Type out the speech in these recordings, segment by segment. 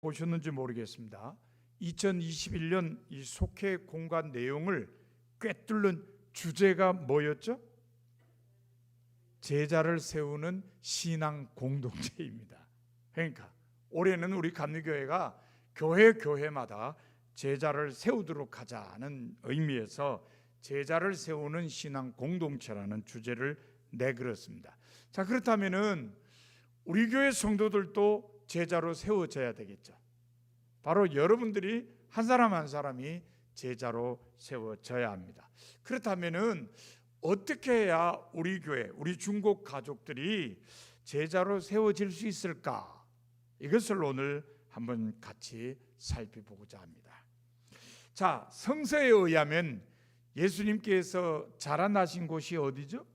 보셨는지 모르겠습니다. 2021년 이 속회 공간 내용을 꿰뚫는 주제가 뭐였죠? 제자를 세우는 신앙 공동체입니다. 그러니까 올해는 우리 감리교회가 교회마다 제자를 세우도록 하자는 의미에서 제자를 세우는 신앙 공동체라는 주제를 내걸었습니다. 자, 그렇다면은 우리 교회 성도들도 제자로 세워져야 되겠죠. 바로 여러분들이 한 사람 한 사람이 제자로 세워져야 합니다. 그렇다면은 어떻게 해야 우리 교회, 우리 중국 가족들이 제자로 세워질 수 있을까? 이것을 오늘 한번 같이 살펴보고자 합니다. 자, 성서에 의하면 예수님께서 자라나신 곳이 어디죠?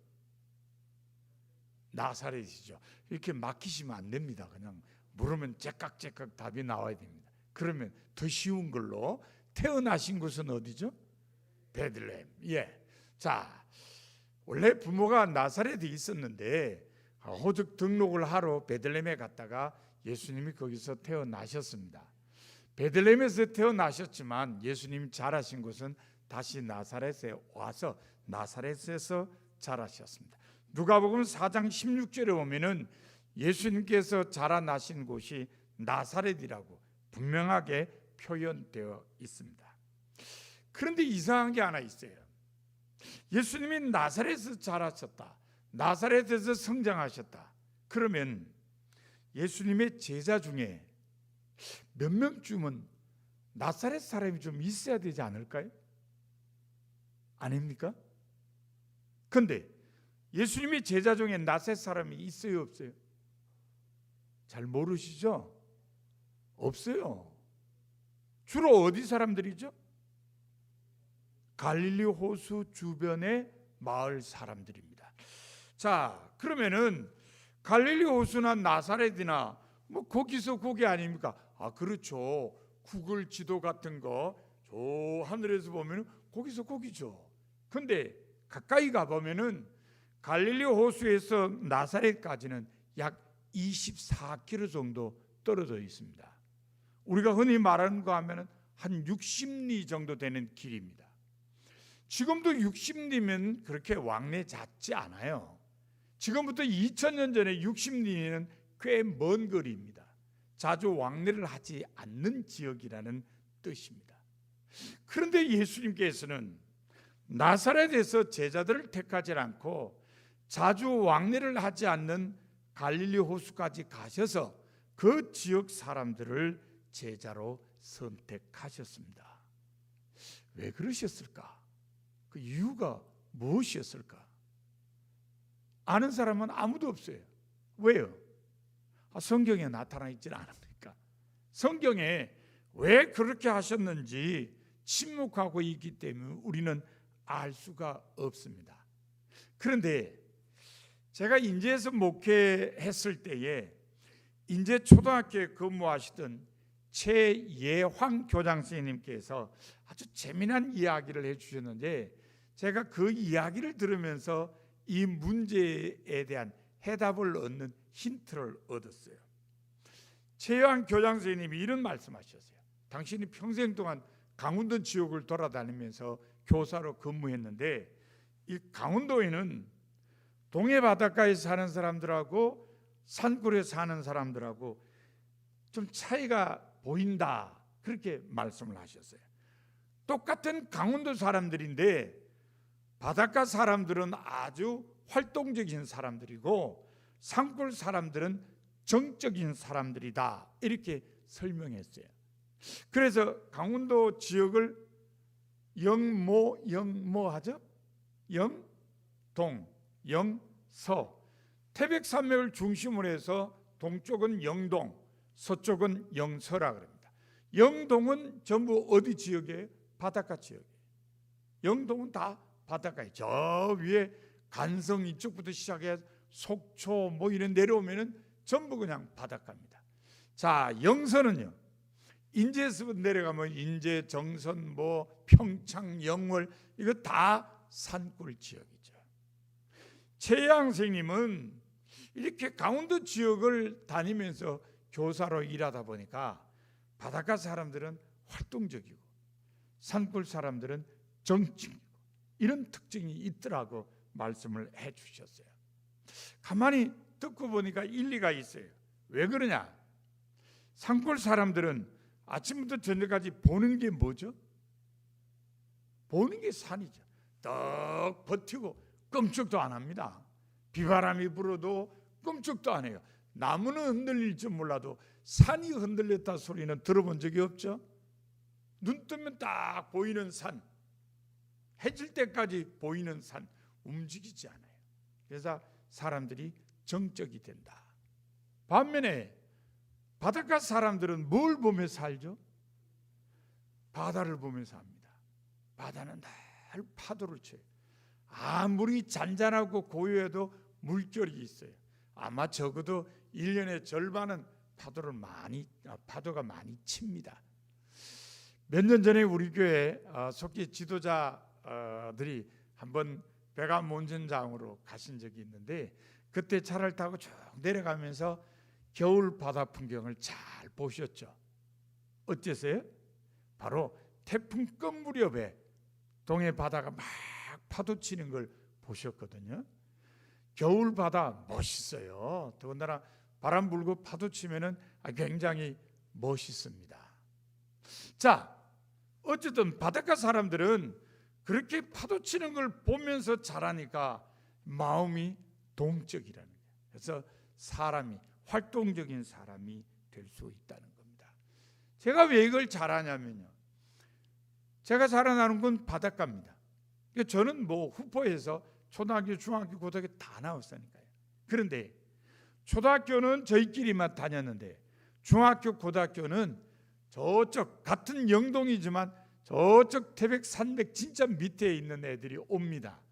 나사렛이죠. 이렇게 막히시면 안 됩니다. 그냥 물으면 째깍째깍 답이 나와야 됩니다. 그러면 더 쉬운 걸로 태어나신 곳은 어디죠? 베들레헴. 예. 자, 원래 부모가 나사렛에 있었는데 호적 등록을 하러 베들레헴에 갔다가 예수님이 거기서 태어나셨습니다. 베들레헴에서 태어나셨지만 예수님이 자라신 곳은 다시 나사렛에 와서 나사렛에서 자라셨습니다. 누가복음 4장 16절에 보면은 예수님께서 자라나신 곳이 나사렛이라고 분명하게 표현되어 있습니다. 그런데 이상한 게 하나 있어요. 예수님이 나사렛에서 자라셨다, 나사렛에서 성장하셨다. 그러면 예수님의 제자 중에 몇 명쯤은 나사렛 사람이 좀 있어야 되지 않을까요? 아닙니까? 그런데 예수님의 제자 중에 나사렛 사람이 있어요, 없어요? 잘 모르시죠? 없어요. 주로 어디 사람들이죠? 갈릴리 호수 주변의 마을 사람들입니다. 자, 그러면은 갈릴리 호수나 나사렛이나 뭐 거기서 거기 아닙니까? 아, 그렇죠. 구글 지도 같은 거 저 하늘에서 보면은 거기서 거기죠. 근데 가까이 가 보면은 갈릴리 호수에서 나사렛까지는 약 24km 정도 떨어져 있습니다. 우리가 흔히 말하는 거 하면은 한 60리 정도 되는 길입니다. 지금도 60리면 그렇게 왕래 잦지 않아요. 지금부터 2000년 전에 60리는 꽤 먼 거리입니다. 자주 왕래를 하지 않는 지역이라는 뜻입니다. 그런데 예수님께서는 나사렛에서 제자들을 택하지 않고 자주 왕래를 하지 않는 갈릴리 호수까지 가셔서 그 지역 사람들을 제자로 선택하셨습니다. 왜 그러셨을까? 그 이유가 무엇이었을까? 아는 사람은 아무도 없어요. 왜요? 성경에 나타나 있질 않습니까? 성경에 왜 그렇게 하셨는지 침묵하고 있기 때문에 우리는 알 수가 없습니다. 그런데 제가 인제에서 목회했을 때에 인제 초등학교에 근무하시던 최예황 교장 선생님께서 아주 재미난 이야기를 해주셨는데 제가 그 이야기를 들으면서 이 문제에 대한 해답을 얻는 힌트를 얻었어요. 최예황 교장 선생님이 이런 말씀하셨어요. 당신이 평생 동안 강원도 지역을 돌아다니면서 교사로 근무했는데 이 강원도에는 동해 바닷가에 사는 사람들하고 산골에 사는 사람들하고 좀 차이가 보인다, 그렇게 말씀을 하셨어요. 똑같은 강원도 사람들인데 바닷가 사람들은 아주 활동적인 사람들이고 산골 사람들은 정적인 사람들이다, 이렇게 설명했어요. 그래서 강원도 지역을 영모하죠? 영동, 영서, 태백산맥을 중심으로 해서 동쪽은 영동, 서쪽은 영서라 그럽니다. 영동은 전부 어디 지역이에요? 바닷가 지역이에요. 영동은 다 바닷가에, 저 위에 간성 이쪽부터 시작해서 속초 뭐 이런 내려오면은 전부 그냥 바닷가입니다. 자, 영서는요, 인제에서 내려가면 인제, 정선, 뭐 평창, 영월, 이거 다 산골 지역이죠. 최예황 선생님은 이렇게 강원도 지역을 다니면서 교사로 일하다 보니까 바닷가 사람들은 활동적이고 산골 사람들은 정직이고 이런 특징이 있더라고 말씀을 해주셨어요. 가만히 듣고 보니까 일리가 있어요. 왜 그러냐? 산골 사람들은 아침부터 저녁까지 보는 게 뭐죠? 보는 게 산이죠. 떡 버티고 끔찍도 안 합니다. 비바람이 불어도 끔찍도 안 해요. 나무는 흔들릴지 몰라도 산이 흔들렸다 소리는 들어본 적이 없죠. 눈 뜨면 딱 보이는 산, 해질 때까지 보이는 산, 움직이지 않아요. 그래서 사람들이 정적이 된다. 반면에 바닷가 사람들은 뭘 보며 살죠? 바다를 보면서 삽니다. 바다는 늘 파도를 쳐요. 아무리 잔잔하고 고요해도 물결이 있어요. 아마 적어도 1년의 절반은 파도가 많이 칩니다. 몇 년 전에 우리 교회 속기 지도자들이 한번 백암 온천장으로 가신 적이 있는데 그때 차를 타고 쭉 내려가면서 겨울 바다 풍경을 잘 보셨죠? 어땠어요? 바로 태풍 끝 무렵에 동해 바다가 막 파도 치는 걸 보셨거든요. 겨울 바다 멋있어요. 더군다나 바람 불고 파도 치면은 굉장히 멋있습니다. 자, 어쨌든 바닷가 사람들은 그렇게 파도 치는 걸 보면서 자라니까 마음이 동적이라는 거예요. 그래서 사람이 활동적인 사람이 될 수 있다는 겁니다. 제가 왜 이걸 잘하냐면요, 제가 자라나는 건 바닷가입니다. 저는 후포에서 초등학교, 중학교, 고등학교 다 나왔으니까요. 그런데 초등학교는 저희끼리만 다녔는데 중학교, 고등학교는 저쪽 같은 영동이지만 저쪽 태백 산맥 진짜 밑에 있는 애들이 옵니다.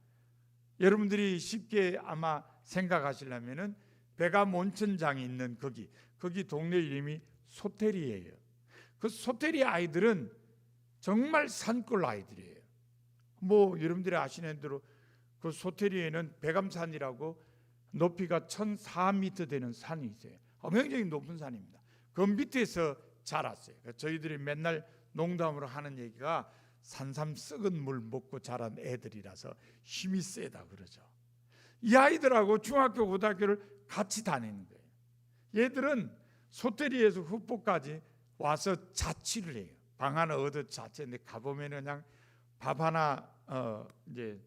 여러분들이 쉽게 아마 생각하시려면은 백암 온천장이 있는 거기 동네 이름이 소태리예요. 그 소태리 아이들은 정말 산골 아이들이에요. 여러분들이 아시는 대로 그 소태리에는 백암산이라고 높이가 1,400m 되는 산이 있어요. 굉장히 높은 산입니다. 그 밑에서 자랐어요. 저희들이 맨날 농담으로 하는 얘기가 산삼 썩은 물 먹고 자란 애들이라서 힘이 세다 그러죠. 이 아이들하고 중학교, 고등학교를 같이 다니는 거예요. 얘들은 소태리에서 흑포까지 와서 자취를 해요. 방 하나 얻어 자취인데 가보면 그냥 밥 하나 이제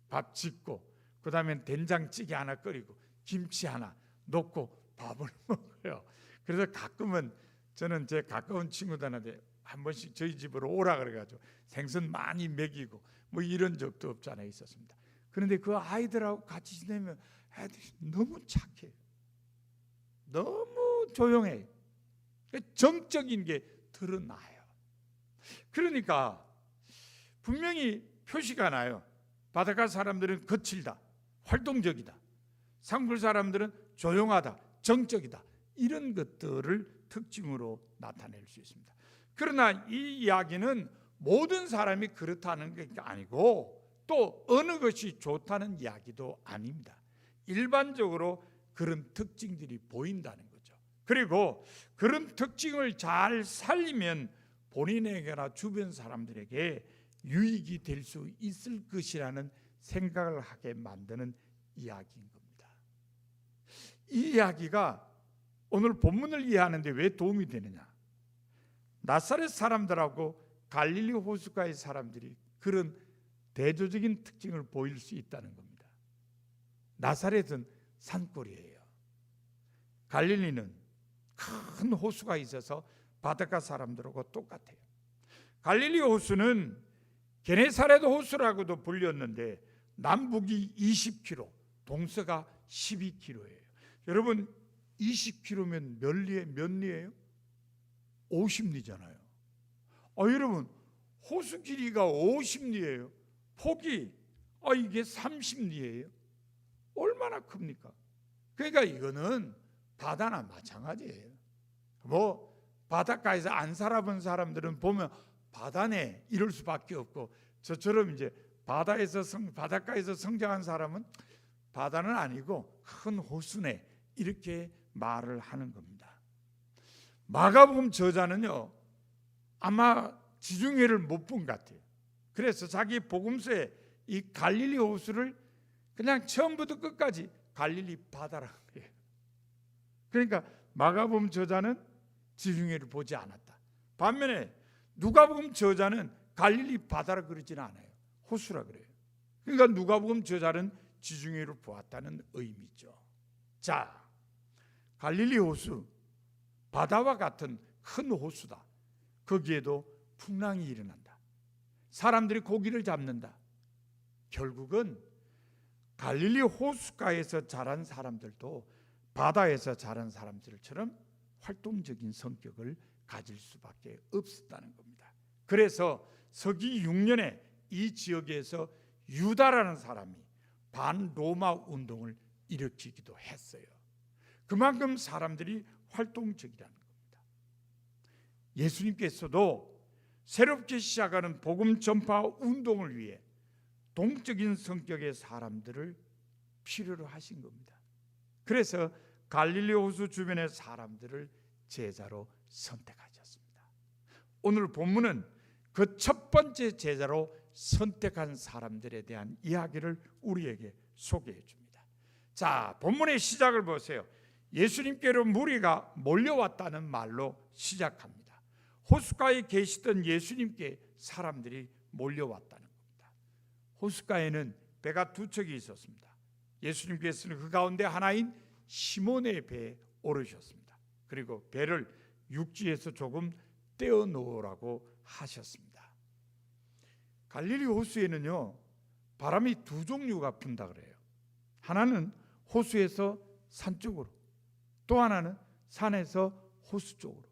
밥 짓고 그다음에 된장찌개 하나 끓이고 김치 하나 넣고 밥을 먹어요. 그래서 가끔은 저는 제 가까운 친구들한테 한 번씩 저희 집으로 오라 그래가지고 생선 많이 먹이고 이런 적도 없지 않아 있었습니다. 그런데 그 아이들하고 같이 지내면 애들이 너무 착해요. 너무 조용해요. 정적인 게 드러나요. 그러니까 분명히 표시가 나요. 바닷가 사람들은 거칠다, 활동적이다. 산골 사람들은 조용하다, 정적이다. 이런 것들을 특징으로 나타낼 수 있습니다. 그러나 이 이야기는 모든 사람이 그렇다는 게 아니고 또 어느 것이 좋다는 이야기도 아닙니다. 일반적으로 그런 특징들이 보인다는 거죠. 그리고 그런 특징을 잘 살리면 본인에게나 주변 사람들에게 유익이 될 수 있을 것이라는 생각을 하게 만드는 이야기인 겁니다. 이 이야기가 오늘 본문을 이해하는데 왜 도움이 되느냐? 나사렛 사람들하고 갈릴리 호수가의 사람들이 그런 대조적인 특징을 보일 수 있다는 겁니다. 나사렛은 산골이에요. 갈릴리는 큰 호수가 있어서 바닷가 사람들하고 똑같아요. 갈릴리 호수는 게네사렛 호수라고도 불렸는데 남북이 20km, 동서가 12km예요. 여러분 20km면 몇 리예요? 50리잖아요. 여러분 호수 길이가 50리예요. 폭이 이게 30리예요. 얼마나 큽니까? 그러니까 이거는 바다나 마찬가지예요. 바닷가에서 안 살아본 사람들은 보면 바다네 이럴 수밖에 없고, 저처럼 이제 바닷가에서 성장한 사람은 바다는 아니고 큰 호수네 이렇게 말을 하는 겁니다. 마가복음 저자는요 아마 지중해를 못 본 것 같아요. 그래서 자기 복음서에 이 갈릴리 호수를 그냥 처음부터 끝까지 갈릴리 바다라고 해요. 그러니까 마가복음 저자는 지중해를 보지 않았다. 반면에 누가복음 저자는 갈릴리 바다라 그러지는 않아요. 호수라 그래요. 그러니까 누가복음 저자는 지중해를 보았다는 의미죠. 자, 갈릴리 호수, 바다와 같은 큰 호수다. 거기에도 풍랑이 일어난다. 사람들이 고기를 잡는다. 결국은 갈릴리 호숫가에서 자란 사람들도 바다에서 자란 사람들처럼 활동적인 성격을 가질 수밖에 없었다는 겁니다. 그래서 서기 6년에 이 지역에서 유다라는 사람이 반로마 운동을 일으키기도 했어요. 그만큼 사람들이 활동적이라는 겁니다. 예수님께서도 새롭게 시작하는 복음 전파 운동을 위해 동적인 성격의 사람들을 필요로 하신 겁니다. 그래서 갈릴리 호수 주변의 사람들을 제자로 선택하셨습니다. 오늘 본문은 그 첫 번째 제자로 선택한 사람들에 대한 이야기를 우리에게 소개해 줍니다. 자, 본문의 시작을 보세요. 예수님께로 무리가 몰려왔다는 말로 시작합니다. 호숫가에 계시던 예수님께 사람들이 몰려왔다는 겁니다. 호숫가에는 배가 두 척이 있었습니다. 예수님께서는 그 가운데 하나인 시몬의 배에 오르셨습니다. 그리고 배를 육지에서 조금 떼어 놓으라고 하셨습니다. 갈릴리 호수에는요, 바람이 두 종류가 분다 그래요. 하나는 호수에서 산 쪽으로, 또 하나는 산에서 호수 쪽으로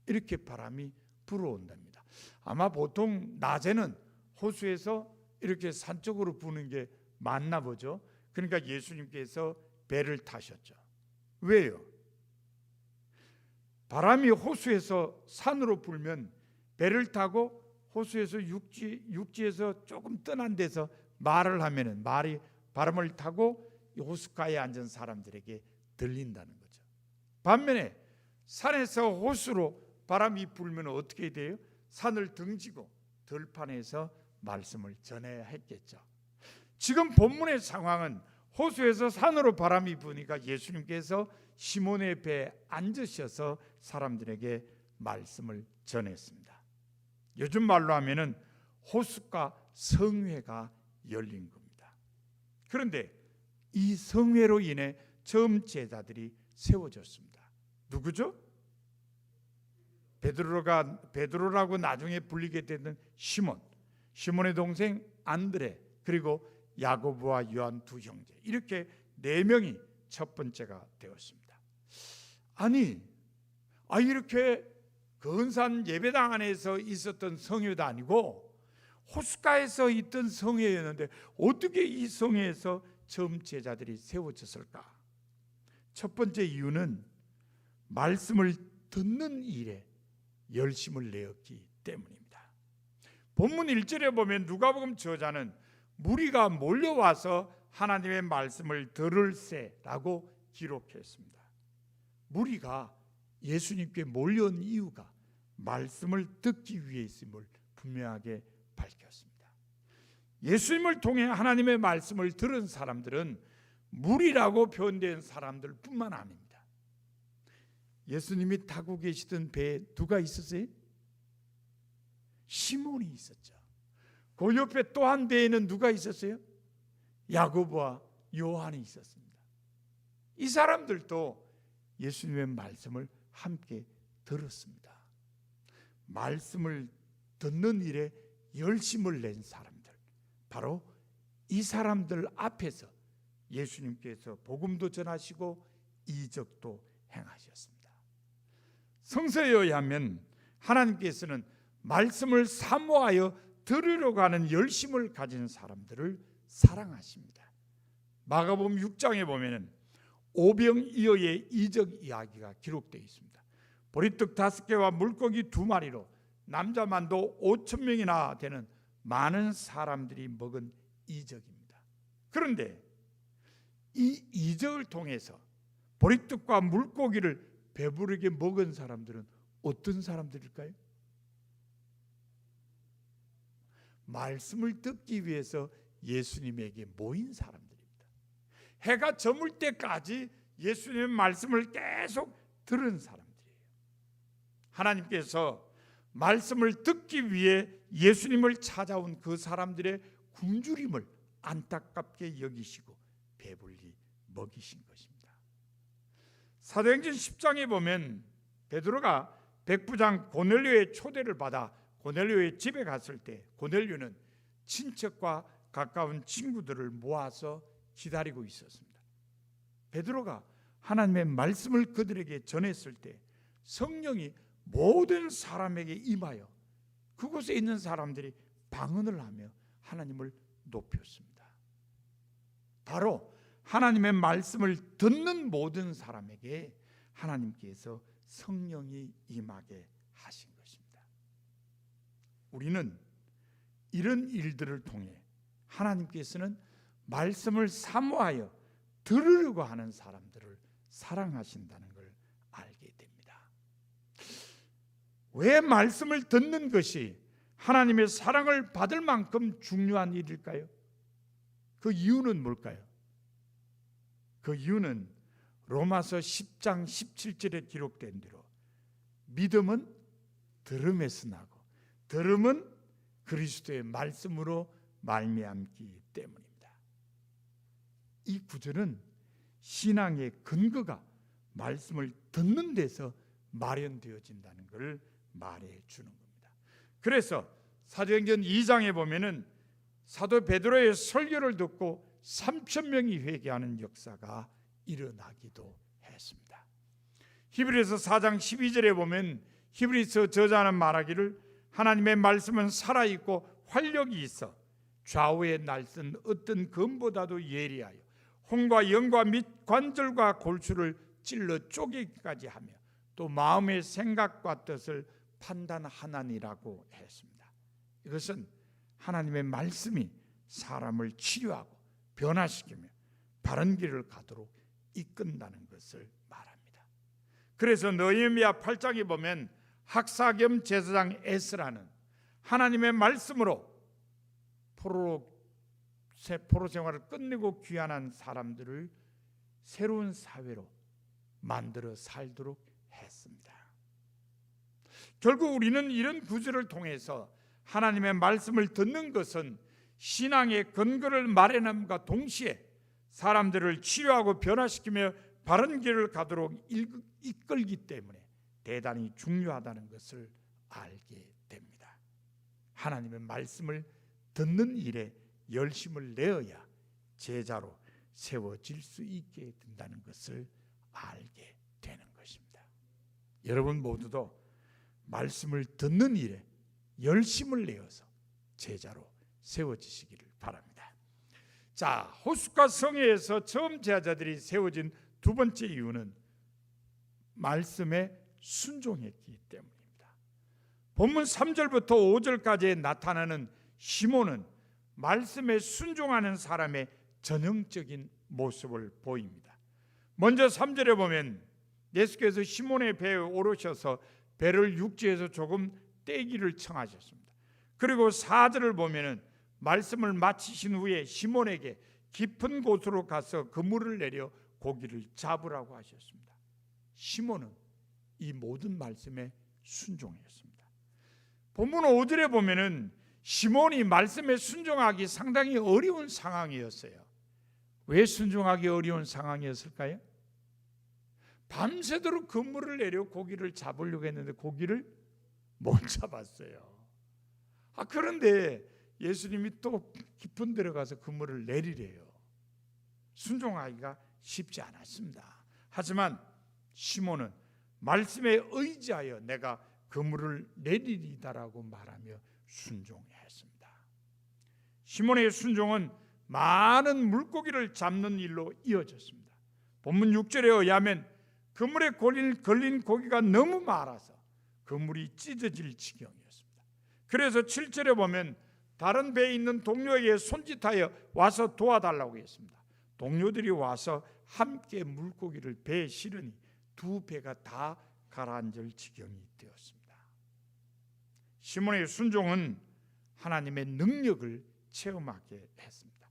이렇게 바람이 불어온답니다. 아마 보통 낮에는 호수에서 이렇게 산 쪽으로 부는 게 맞나 보죠. 그러니까 예수님께서 배를 타셨죠. 왜요? 바람이 호수에서 산으로 불면 배를 타고 호수에서 육지에서 조금 떠난 데서 말을 하면은 말이 바람을 타고 호숫가에 앉은 사람들에게 들린다는 거죠. 반면에 산에서 호수로 바람이 불면 어떻게 돼요? 산을 등지고 들판에서 말씀을 전해야 했겠죠. 지금 본문의 상황은 호수에서 산으로 바람이 부니까 예수님께서 시몬의 배에 앉으셔서 사람들에게 말씀을 전했습니다. 요즘 말로 하면은 호숫가 성회가 열린 겁니다. 그런데 이 성회로 인해 처음 제자들이 세워졌습니다. 누구죠? 베드로라고 나중에 불리게 되는 시몬의 동생 안드레, 그리고 야고보와 요한 두 형제, 이렇게 네 명이 첫 번째가 되었습니다. 이렇게 근산 예배당 안에서 있었던 성회도 아니고 호숫가에서 있던 성회였는데 어떻게 이 성회에서 처음 제자들이 세워졌을까? 첫 번째 이유는 말씀을 듣는 일에 열심을 내었기 때문입니다. 본문 1절에 보면 누가복음 저자는 무리가 몰려와서 하나님의 말씀을 들을세라고 기록했습니다. 무리가 예수님께 몰려온 이유가 말씀을 듣기 위해 있음을 분명하게 밝혔습니다. 예수님을 통해 하나님의 말씀을 들은 사람들은 무리라고 표현된 사람들 뿐만 아닙니다. 예수님이 타고 계시던 배에 누가 있었어요? 시몬이 있었죠. 그 옆에 또 한 배에는 누가 있었어요? 야고보와 요한이 있었습니다. 이 사람들도 예수님의 말씀을 함께 들었습니다. 말씀을 듣는 일에 열심을 낸 사람들, 바로 이 사람들 앞에서 예수님께서 복음도 전하시고 이적도 행하셨습니다. 성서에 의하면 하나님께서는 말씀을 사모하여 들으려고 하는 열심을 가진 사람들을 사랑하십니다. 마가복음 6장에 보면은 오병이어의 이적 이야기가 기록되어 있습니다. 보리떡 5개와 물고기 2마리로 남자만도 5,000명이나 되는 많은 사람들이 먹은 이적입니다. 그런데 이 이적을 통해서 보리떡과 물고기를 배부르게 먹은 사람들은 어떤 사람들일까요? 말씀을 듣기 위해서 예수님에게 모인 사람들입니다. 해가 저물 때까지 예수님의 말씀을 계속 들은 사람들이에요. 하나님께서 말씀을 듣기 위해 예수님을 찾아온 그 사람들의 굶주림을 안타깝게 여기시고 배불리 먹이신 것입니다. 사도행전 10장에 보면 베드로가 백부장 고넬료의 초대를 받아 고넬료의 집에 갔을 때 고넬료는 친척과 가까운 친구들을 모아서 기다리고 있었습니다. 베드로가 하나님의 말씀을 그들에게 전했을 때 성령이 모든 사람에게 임하여 그곳에 있는 사람들이 방언을 하며 하나님을 높였습니다. 바로 하나님의 말씀을 듣는 모든 사람에게 하나님께서 성령이 임하게 하신 것입니다. 우리는 이런 일들을 통해 하나님께서는 말씀을 사모하여 들으려고 하는 사람들을 사랑하신다는 걸 알게 됩니다. 왜 말씀을 듣는 것이 하나님의 사랑을 받을 만큼 중요한 일일까요? 그 이유는 뭘까요? 그 이유는 로마서 10장 17절에 기록된 대로 믿음은 들음에서 나고 들음은 그리스도의 말씀으로 말미암기 때문입니다. 이 구절은 신앙의 근거가 말씀을 듣는 데서 마련되어진다는 것을 말해 주는 겁니다. 그래서 사도행전 2장에 보면은 사도 베드로의 설교를 듣고 3,000명이 회개하는 역사가 일어나기도 했습니다. 히브리서 4장 12절에 보면 히브리서 저자는 말하기를 하나님의 말씀은 살아있고 활력이 있어 좌우에 날선 어떤 검보다도 예리하여 혼과 영과 및 관절과 골수를 찔러 쪼개기까지 하며 또 마음의 생각과 뜻을 판단하나니라고 했습니다. 이것은 하나님의 말씀이 사람을 치료하고 변화시키며 바른 길을 가도록 이끈다는 것을 말합니다. 그래서 느헤미야 8장에 보면 학사 겸 제사장 에스라는 하나님의 말씀으로 포로 생활을 끝내고 귀환한 사람들을 새로운 사회로 만들어 살도록 했습니다. 결국 우리는 이런 구절을 통해서 하나님의 말씀을 듣는 것은 신앙의 근거를 마련함과 동시에 사람들을 치료하고 변화시키며 바른 길을 가도록 이끌기 때문에 대단히 중요하다는 것을 알게 됩니다. 하나님의 말씀을 듣는 일에 열심을 내어야 제자로 세워질 수 있게 된다는 것을 알게 되는 것입니다. 여러분 모두도 말씀을 듣는 일에 열심을 내어서 제자로 세워지시기를 바랍니다. 자, 호숫가 성회에서 처음 제자들이 세워진 두 번째 이유는 말씀에 순종했기 때문입니다. 본문 3절부터 5절까지 나타나는 시몬은 말씀에 순종하는 사람의 전형적인 모습을 보입니다. 먼저 3절에 보면 예수께서 시몬의 배에 오르셔서 배를 육지에서 조금 떼기를 청하셨습니다. 그리고 4절을 보면은 말씀을 마치신 후에 시몬에게 깊은 곳으로 가서 그물을 내려 고기를 잡으라고 하셨습니다. 시몬은 이 모든 말씀에 순종했습니다. 본문 5절에 보면은 시몬이 말씀에 순종하기 상당히 어려운 상황이었어요. 왜 순종하기 어려운 상황이었을까요? 밤새도록 그물을 내려 고기를 잡으려고 했는데 고기를 못 잡았어요. 그런데 예수님이 또 깊은 데로 가서 그물을 내리래요. 순종하기가 쉽지 않았습니다. 하지만 시몬은 말씀에 의지하여 내가 그물을 내리리다라고 말하며 순종했습니다. 시몬의 순종은 많은 물고기를 잡는 일로 이어졌습니다. 본문 6절에 의하면 그물에 걸린 고기가 너무 많아서 그물이 찢어질 지경이었습니다. 그래서 7절에 보면 다른 배에 있는 동료에게 손짓하여 와서 도와달라고 했습니다. 동료들이 와서 함께 물고기를 배에 실으니 두 배가 다 가라앉을 지경이 되었습니다. 시몬의 순종은 하나님의 능력을 체험하게 했습니다.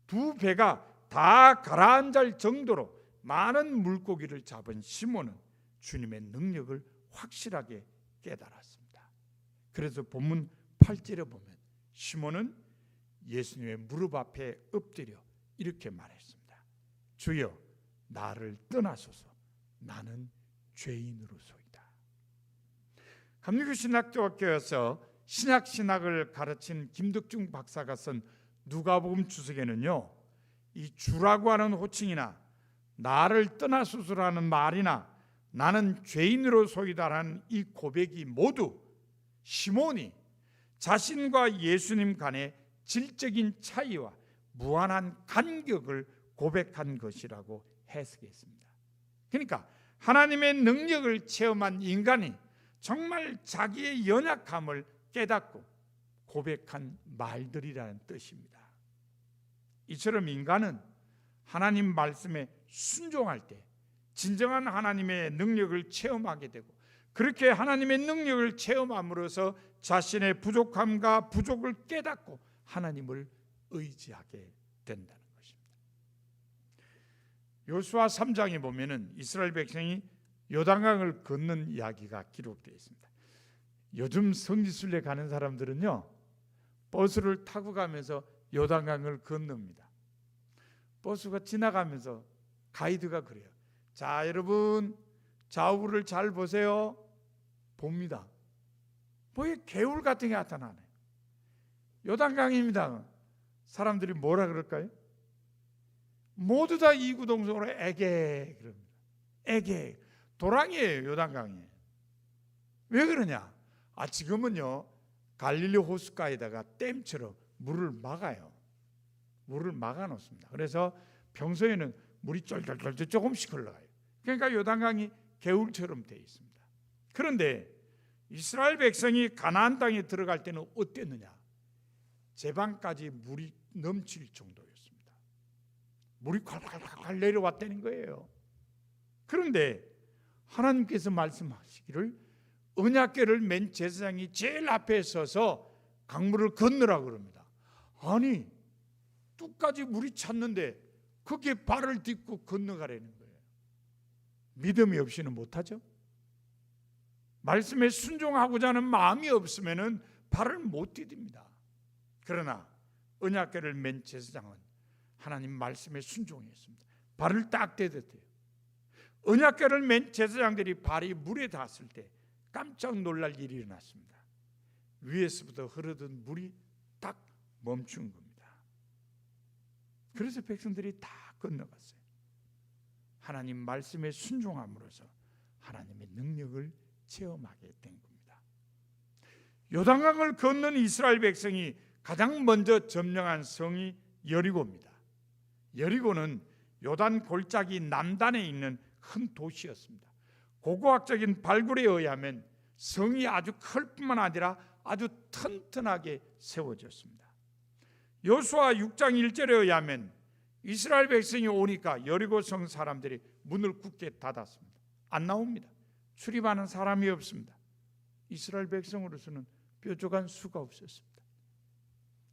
두 배가 다 가라앉을 정도로 많은 물고기를 잡은 시몬은 주님의 능력을 확실하게 깨달았습니다. 그래서 본문 8절에 보면 시몬은 예수님의 무릎 앞에 엎드려 이렇게 말했습니다. 주여, 나를 떠나소서. 나는 죄인으로소이다. 감리교신학교에서 신학을 가르친 김덕중 박사가 쓴 누가복음 주석에는요, 이 주라고 하는 호칭이나 나를 떠나소서라는 말이나 나는 죄인으로소이다라는 이 고백이 모두 시몬이 자신과 예수님 간의 질적인 차이와 무한한 간격을 고백한 것이라고 해석했습니다. 그러니까 하나님의 능력을 체험한 인간이 정말 자기의 연약함을 깨닫고 고백한 말들이라는 뜻입니다. 이처럼 인간은 하나님 말씀에 순종할 때 진정한 하나님의 능력을 체험하게 되고, 그렇게 하나님의 능력을 체험함으로써 자신의 부족함과 부족을 깨닫고 하나님을 의지하게 된다는 것입니다. 여호수아 3장에 보면은 이스라엘 백성이 요단강을 걷는 이야기가 기록되어 있습니다. 요즘 성지순례 가는 사람들은요, 버스를 타고 가면서 요단강을 건넙니다. 버스가 지나가면서 가이드가 그래요. 자, 여러분 좌우를 잘 보세요. 봅니다. 뭐에 개울 같은 게 나타나네. 요단강입니다. 사람들이 뭐라 그럴까요? 모두 다 이구동성으로 에게 그럽니다. 에게. 도랑이에요. 요단강이. 왜 그러냐? 지금은요 갈릴리 호숫가에다가 댐처럼 물을 막아요. 물을 막아 놓습니다. 그래서 평소에는 물이 쫄쫄쫄 조금씩 흘러가요. 그러니까 요단강이 개울처럼 되어 있습니다. 그런데 이스라엘 백성이 가나안 땅에 들어갈 때는 어땠느냐? 제방까지 물이 넘칠 정도였습니다. 물이 콸콸콸 내려왔다는 거예요. 그런데 하나님께서 말씀하시기를 언약궤를 맨 제사장이 제일 앞에 서서 강물을 건너라고 그럽니다. 아니, 뚝까지 물이 찼는데 거기에 발을 딛고 건너가라는 거예요. 믿음이 없이는 못하죠. 말씀에 순종하고자 하는 마음이 없으면 발을 못 디딥니다. 그러나 언약궤를 맨 제사장은 하나님 말씀에 순종했습니다. 발을 딱 대듯해요. 언약궤를 맨 제사장들이 발이 물에 닿았을 때 깜짝 놀랄 일이 일어났습니다. 위에서부터 흐르던 물이 딱 멈춘 겁니다. 그래서 백성들이 다 건너갔어요. 하나님 말씀에 순종함으로써 하나님의 능력을 체험하게 된 겁니다. 요단강을 건넌 이스라엘 백성이 가장 먼저 점령한 성이 여리고입니다. 여리고는 요단 골짜기 남단에 있는 큰 도시였습니다. 고고학적인 발굴에 의하면 성이 아주 클 뿐만 아니라 아주 튼튼하게 세워졌습니다. 여호수아 6장 1절에 의하면 이스라엘 백성이 오니까 여리고 성 사람들이 문을 굳게 닫았습니다. 안 나옵니다. 출입하는 사람이 없습니다. 이스라엘 백성으로서는 뾰족한 수가 없었습니다.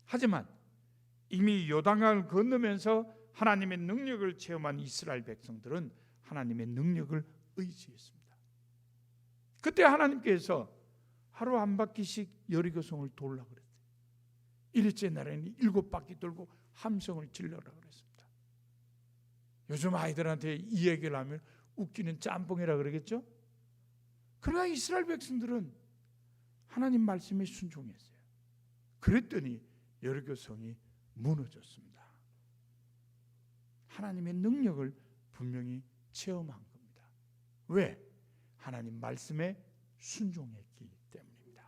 하지만 이미 요단강을 건너면서 하나님의 능력을 체험한 이스라엘 백성들은 하나님의 능력을 의지했습니다. 그때 하나님께서 하루 한 바퀴씩 여리고성을 돌라고 그랬어요. 일째 날에는 7바퀴 돌고 함성을 질러라고 그랬습니다. 요즘 아이들한테 이 얘기를 하면 웃기는 짬뽕이라 그러겠죠? 그러나 이스라엘 백성들은 하나님 말씀에 순종했어요. 그랬더니 여리고성이 무너졌습니다. 하나님의 능력을 분명히 체험한 겁니다. 왜? 하나님 말씀에 순종했기 때문입니다.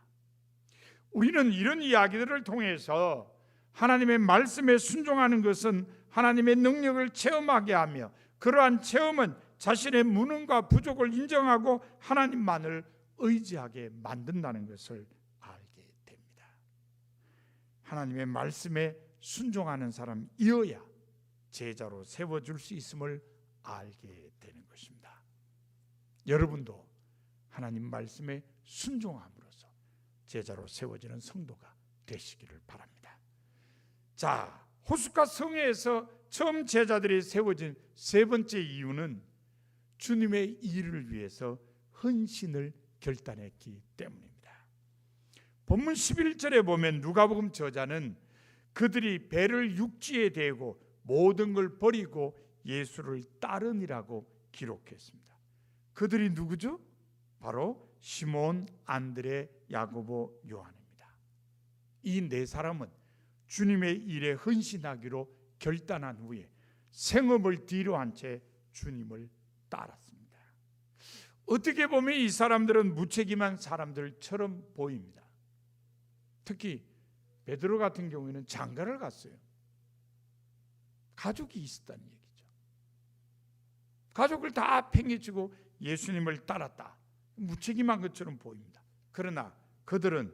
우리는 이런 이야기들을 통해서 하나님의 말씀에 순종하는 것은 하나님의 능력을 체험하게 하며, 그러한 체험은 자신의 무능과 부족을 인정하고 하나님만을 의지하게 만든다는 것을 알게 됩니다. 하나님의 말씀에 순종하는 사람이어야 제자로 세워줄 수 있음을 알게 되는 것입니다. 여러분도 하나님 말씀에 순종함으로써 제자로 세워지는 성도가 되시기를 바랍니다. 자, 호숫가 성회에서 처음 제자들이 세워진 세 번째 이유는 주님의 일을 위해서 헌신을 결단했기 때문입니다. 본문 11절에 보면 누가복음 저자는 그들이 배를 육지에 대고 모든 걸 버리고 예수를 따르니라고 기록했습니다. 그들이 누구죠? 바로 시몬, 안드레, 야고보, 요한입니다. 이 네 사람은 주님의 일에 헌신하기로 결단한 후에 생업을 뒤로 한 채 주님을 따랐습니다. 어떻게 보면 이 사람들은 무책임한 사람들처럼 보입니다. 특히 베드로 같은 경우에는 장가를 갔어요. 가족이 있었다는 얘기죠. 가족을 다 팽개치고 예수님을 따랐다. 무책임한 것처럼 보입니다. 그러나 그들은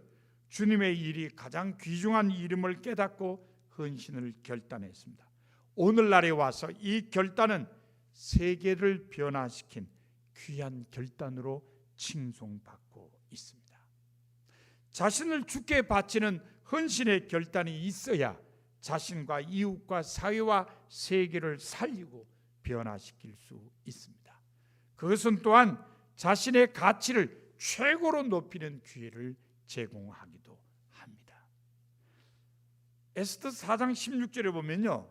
주님의 일이 가장 귀중한 이름을 깨닫고 헌신을 결단했습니다. 오늘날에 와서 이 결단은 세계를 변화시킨 귀한 결단으로 칭송받고 있습니다. 자신을 주께 바치는 헌신의 결단이 있어야 자신과 이웃과 사회와 세계를 살리고 변화시킬 수 있습니다. 그것은 또한 자신의 가치를 최고로 높이는 기회를 제공하기도 합니다. 에스더 4장 16절에 보면요,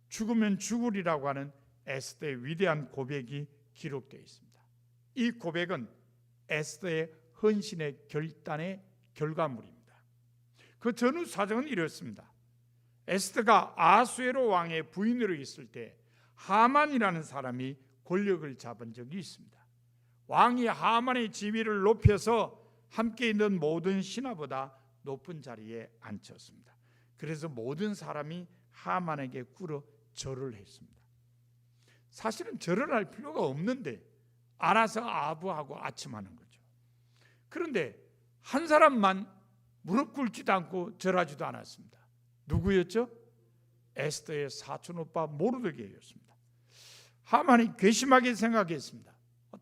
죽으면 죽으리라고 하는 에스더의 위대한 고백이 기록되어 있습니다. 이 고백은 에스더의 헌신의 결단의 결과물입니다. 그 전후 사정은 이렇습니다. 에스더가 아수에로 왕의 부인으로 있을 때 하만이라는 사람이 권력을 잡은 적이 있습니다. 왕이 하만의 지위를 높여서 함께 있는 모든 신하보다 높은 자리에 앉혔습니다. 그래서 모든 사람이 하만에게 꿇어 절을 했습니다. 사실은 절을 할 필요가 없는데 알아서 아부하고 아침하는 거죠. 그런데 한 사람만 무릎 꿇지도 않고 절하지도 않았습니다. 누구였죠? 에스더의 사촌 오빠 모르드게였습니다. 하만이 괘씸하게 생각했습니다.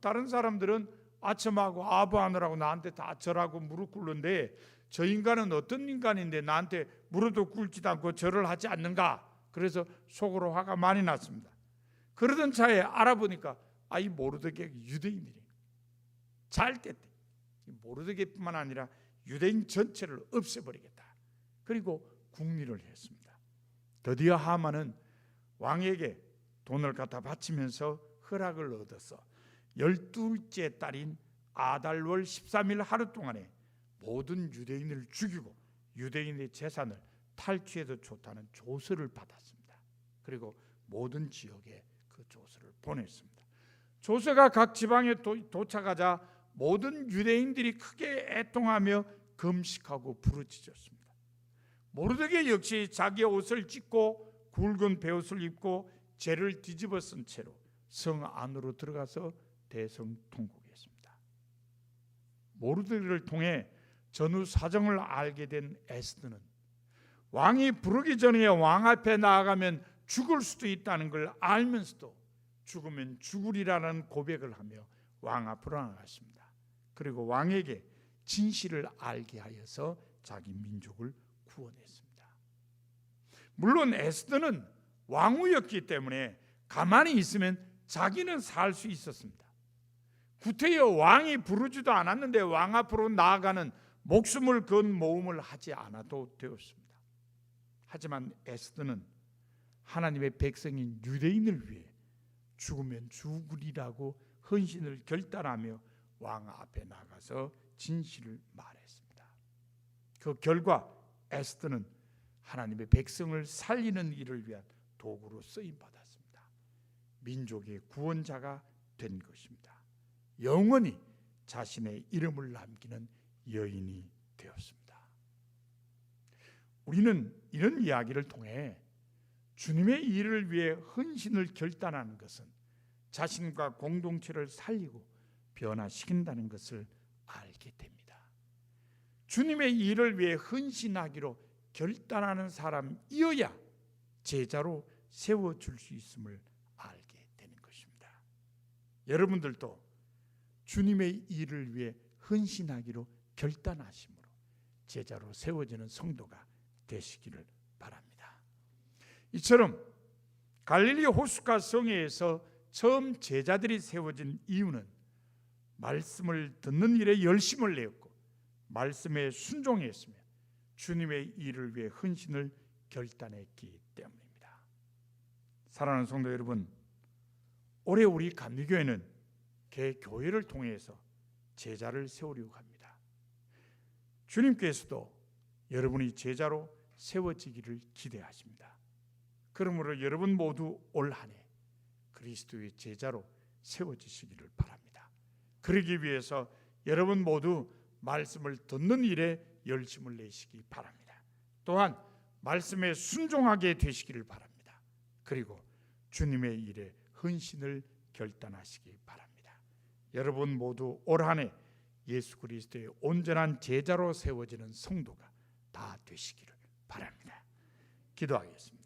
다른 사람들은 아첨하고 아부하느라고 나한테 다 절하고 무릎 꿇는데 저 인간은 어떤 인간인데 나한테 무릎도 꿇지도 않고 절을 하지 않는가? 그래서 속으로 화가 많이 났습니다. 그러던 차에 알아보니까 이 모르드게가 유대인이래요. 잘 됐대. 모르드게뿐만 아니라 유대인 전체를 없애버리겠다. 그리고 국리를 했습니다. 드디어 하만은 왕에게 돈을 갖다 바치면서 허락을 얻어서 12째 달인 아달월 13일 하루 동안에 모든 유대인을 죽이고 유대인의 재산을 탈취해도 좋다는 조서를 받았습니다. 그리고 모든 지역에 그 조서를 보냈습니다. 조서가 각 지방에 도착하자 모든 유대인들이 크게 애통하며 금식하고 부르짖었습니다. 모르드게 역시 자기의 옷을 찢고 굵은 베옷을 입고 재를 뒤집어 쓴 채로 성 안으로 들어가서 대성통곡했습니다. 모르드게를 통해 전후 사정을 알게 된 에스더는 왕이 부르기 전에 왕 앞에 나아가면 죽을 수도 있다는 걸 알면서도 죽으면 죽으리라는 고백을 하며 왕 앞으로 나갔습니다. 그리고 왕에게 진실을 알게 하여서 자기 민족을 구원했습니다. 물론 에스더는 왕후였기 때문에 가만히 있으면 자기는 살 수 있었습니다. 구태여 왕이 부르지도 않았는데 왕 앞으로 나아가는 목숨을 건 모험을 하지 않아도 되었습니다. 하지만 에스더는 하나님의 백성인 유대인을 위해 죽으면 죽으리라고 헌신을 결단하며 왕 앞에 나가서 진실을 말했습니다. 그 결과 에스더는 하나님의 백성을 살리는 일을 위한 도구로 쓰임 받았습니다. 민족의 구원자가 된 것입니다. 영원히 자신의 이름을 남기는 여인이 되었습니다. 우리는 이런 이야기를 통해 주님의 일을 위해 헌신을 결단하는 것은 자신과 공동체를 살리고 변화시킨다는 것을 알게 됩니다. 주님의 일을 위해 헌신하기로 결단하는 사람이어야 제자로 세워줄 수 있음을 알게 되는 것입니다. 여러분들도 주님의 일을 위해 헌신하기로 결단하심으로 제자로 세워지는 성도가 되시기를 바랍니다. 이처럼 갈릴리 호숫가 성회에서 처음 제자들이 세워진 이유는 말씀을 듣는 일에 열심을 내었고 말씀에 순종했으며 주님의 일을 위해 헌신을 결단했기 때문입니다. 사랑하는 성도 여러분, 올해 우리 감리교회는 개교회를 통해서 제자를 세우려고 합니다. 주님께서도 여러분이 제자로 세워지기를 기대하십니다. 그러므로 여러분 모두 올 한 해 그리스도의 제자로 세워지시기를 바랍니다. 그러기 위해서 여러분 모두 말씀을 듣는 일에 열심을 내시기 바랍니다. 또한 말씀에 순종하게 되시기를 바랍니다. 그리고 주님의 일에 헌신을 결단하시기 바랍니다. 여러분 모두 올 한 해 예수 그리스도의 온전한 제자로 세워지는 성도가 다 되시기를 바랍니다. 기도하겠습니다.